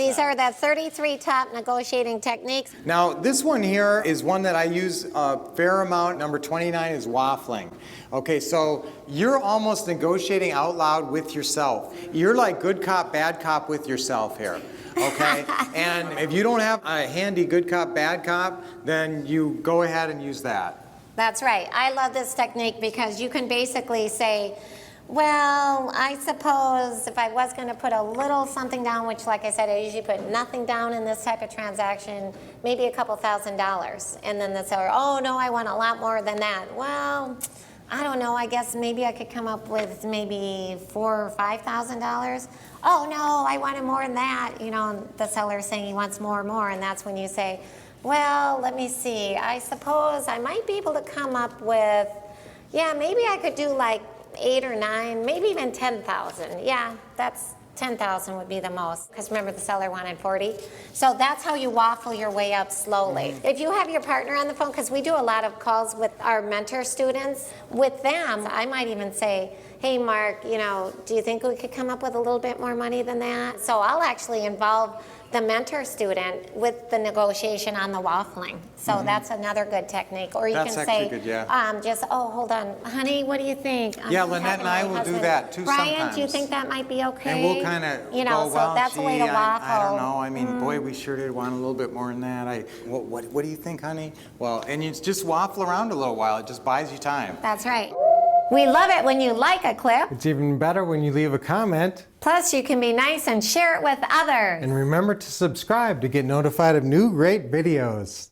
These are the 33 top negotiating techniques. Now, this one here is one that I use a fair amount. Number 29 is waffling. Okay, so you're almost negotiating out loud with yourself. You're like good cop, bad cop with yourself here. Okay, and if you don't have a handy good cop, bad cop, then you go ahead and use that. That's right. I love this technique because you can basically say, well, I suppose if I was going to put a little something down, which like I said, I usually put nothing down in this type of transaction, maybe a couple $1,000s. And then the seller, oh no, I want a lot more than that. Well, I don't know, I guess maybe I could come up with maybe $4,000 or $5,000. Oh no, I wanted more than that. You know, the seller's saying he wants more and more, and that's when you say, well, let me see, I suppose I might be able to come up with, yeah, maybe I could do like 8 or 9, maybe even 10,000. Yeah, that's 10,000 would be the most, because remember the seller wanted 40. So that's how you waffle your way up slowly. If you have your partner on the phone, because we do a lot of calls with our mentor students, with them, I might even say, hey Mark, you know, do you think we could come up with a little bit more money than that? So I'll actually involve the mentor student with the negotiation on the waffling. So that's another good technique. Or you can say, good, yeah. just, oh, hold on, honey, what do you think? Yeah, Lynette and I will do that too sometimes. Brian, do you think that might be okay? And we'll kind of you know, go, so well, that's gee, a way to waffle. I don't know. I mean, boy, we sure did want a little bit more than that. What do you think, honey? Well, and you just waffle around a little while. It just buys you time. That's right. We love it when you like a clip. It's even better when you leave a comment. Plus, you can be nice and share it with others. And remember to subscribe to get notified of new great videos.